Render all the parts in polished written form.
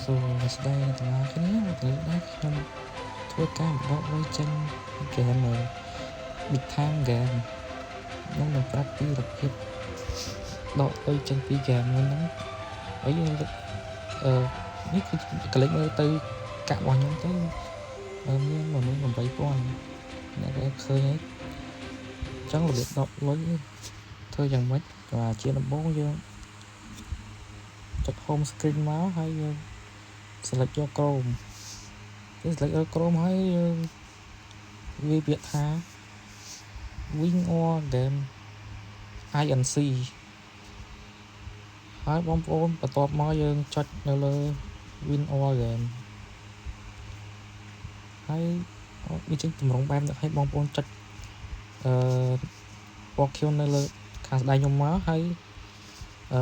សួស្តីអ្នកទាំងអស់គ្នាថ្ងៃនេះខ្ញុំធ្វើការបកលុយចេញហ្គេម Big Time Game ខ្ញុំនឹងប្រាប់ពីរបៀបដកលុយចេញពីហ្គេមហ្នឹងហើយយើងនេះគឺកលិចមើលទៅកាក់របស់ខ្ញុំទៅមាន18000អ្នកគេឃើញហើយអញ្ចឹងរបៀបដកលុយធ្វើយ៉ាងម៉េចក៏ជាដំបូងយើងចុច home screen មកហើយយើង select យក Chrome គេ select យក Chrome ហើយយើងវាពាក្យថា Win or Game INC ហើយបងប្អូនបន្ទាប់មកយើងចុចនៅលើ Win or Game ហើយវាចេញតម្រងបែបនេះឲ្យបងប្អូនចុចពណ៌ខៀវនៅលើខាងស្ដាយខ្ញុំមកហើយ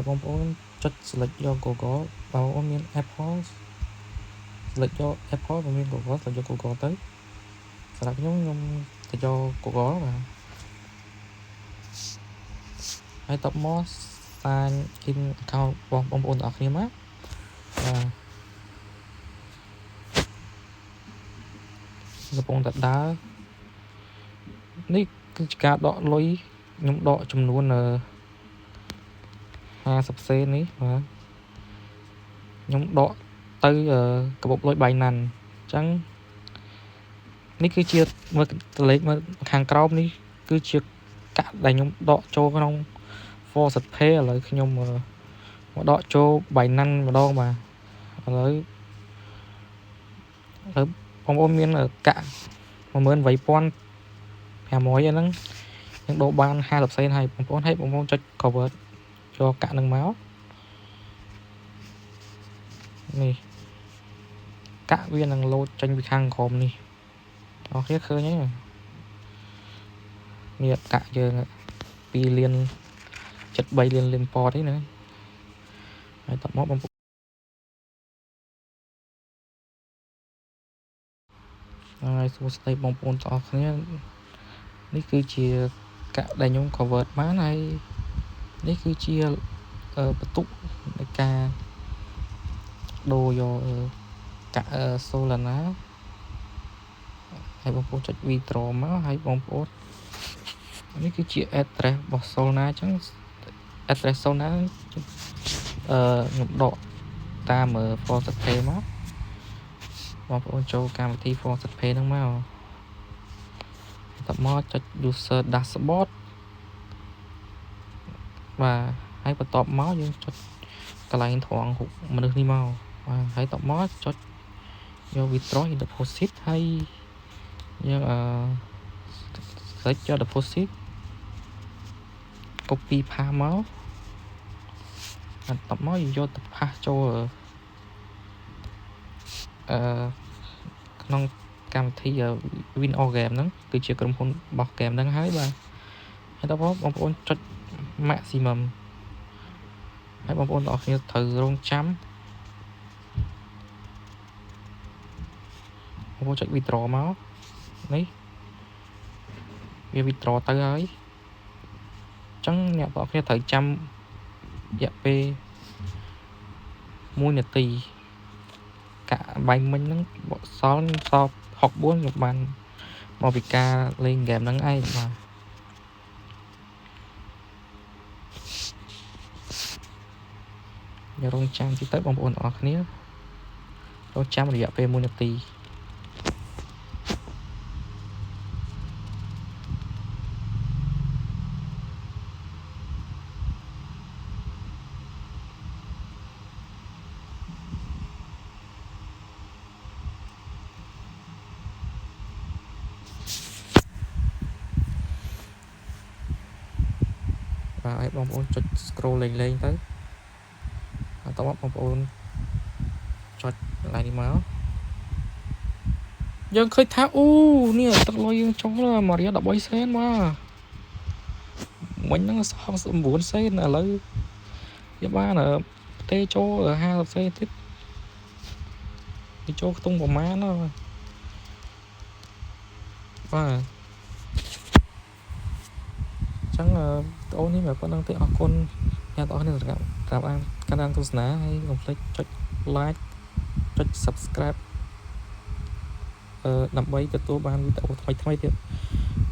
បងប្អូនចុច select យក Google បើបងប្អូនមាន Apple select យក Apple បើមាន Google select យក Google ទៅសម្រាប់ខ្ញុំទៅយក Google បាទហើយតបមក sign in account របស់បងប្អូនទាំងអស់គ្នាមកកំពុងតែដើរនេះគឺជាការដកលុយខ្ញុំដកចំនួន50សេននេះបាទខ្ញុំដកទៅកាបូបលុយ Binance អញ្ចឹងនេះគឺជាមើលតលេខមើលខាងក្រោមនេះគឺជាកាក់ដែលខ្ញុំដកចូលក្នុង Faucet Pay ឥឡូវខ្ញុំមកដកចូល Binance ម្ដងបាទឥឡូវបងប្អូនមានកាក់ 18500 ហ្នឹងខ្ញុំដូរបាន50សេនហើយបងប្អូនចុច convert យកកាក់នឹងមកនេះកាក់វានឹងលោតចេញពីខាងក្រោមនេះបងប្អូនឃើញទេនេះកាក់យើង2លាន73លានពតនេះណាហើយតមកបងប្អូនហើយសួស្តីបងប្អូនទាំងអស់គ្នានេះគឺជាកាក់ដែលខ្ញុំ convert បានហើយនេះគឺជាបន្ទុកនៃការដូរយកកាក់ Solana ហើយបងប្អូនចុច withdraw មកហើយបងប្អូននេះគឺជា address របស់ Solana អញ្ចឹង address Solana ខ្ញុំដកតាម Faucet Pay មកបងប្អូនចូលកម្មវិធី Faucet Pay ហ្នឹងមកបន្តមកចុច user dashboard បាទហើយបន្ទាប់មកយើងចុចកន្លែងត្រង់រូបមនុស្សនេះមកបាទហើយបន្ទាប់មកចុចយក withdraw deposit ហើយយើងselect យក deposit copy path មកបន្ទាប់មកយើងយកទៅ path ចូលក្នុងកម្មវិធី Win or Game ហ្នឹងគឺជាក្រុមហ៊ុនរបស់ game ហ្នឹងហើយបាទហើយដល់បងប្អូនចុច maximum ហើយបងប្អូនទាំងអស់គ្នាត្រូវរងចាំបងប្អូនចុច withdraw មកនេះវា withdraw ទៅហើយអញ្ចឹងអ្នកទាំងអស់គ្នាត្រូវចាំរយៈពេល1នាទីកាក់បាយមិញហ្នឹងសល់64ខ្ញុំបានមកពីការលេងហ្គេមហ្នឹងឯងបាទយើងរងចាំតិចទៅបងប្អូនទាំងអស់គ្នារងចាំរយៈពេល1នាទីបាទឲ្យបងប្អូនចុច scroll លេងទៅបន្តមកបងប្អូនចុចកន្លែងនេះមកយើងឃើញថាអូនេះទឹកលុយយើងចុះមករៀល13សេនមកមិញហ្នឹង69សេនឥឡូវវាបានទេចូល50សេនទៀតវាចូលខ្ទង់ប្រមាណបាទអញ្ចឹងអូននេះមកប៉ុណ្្នឹងទេអរគុណអ្នកទាំងអស់គ្នាសម្រាប់ការតាមទស្សនាហើយកុំភ្លេចចុច like ចុច subscribe ដើម្បីទទួលបានវីដេអូថ្មីៗទៀត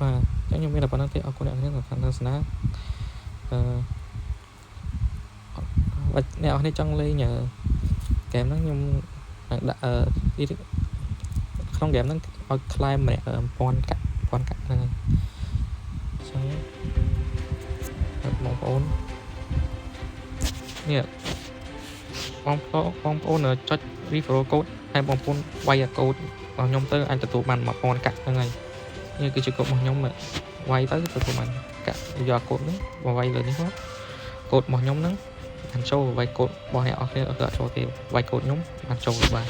បាទអញ្ចឹងខ្ញុំមានតែប៉ុណ្្នឹងទេអរគុណអ្នកនាងសំខាន់ទស្សនាអ្នកនរគ្នាចង់លេងហ្គេមហ្នឹងខ្ញុំនឹងដាក់ក្នុងហ្គេមហ្នឹងឲ្យខ្លែមម្នាក់1000កាក់ហ្នឹងហើយអញ្ចឹងបងប្អូននេះបងប្អូនចុច referral code ហើយបងប្អូនវាយកូដរបស់ខ្ញុំទៅអាចទទួលបាន1000កាក់ហ្នឹងហើយនេះគឺជាកូដរបស់ខ្ញុំវាយទៅទទួលបានកាក់យកកូដនេះមកវាយលើនេះមកកូដរបស់ខ្ញុំហ្នឹងបានចូលវាយកូដរបស់អ្នកអស់គ្នាអត់ចូលទេវាយកូដខ្ញុំបានចូលបាទ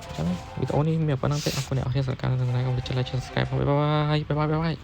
អញ្ចឹងវីដេអូនេះមានប៉ុណ្្នឹងទេអរគុណអ្នកអរគុណសម្រាប់ការទស្សនាកុំភ្លេចចុច like subscribe បាយបាយ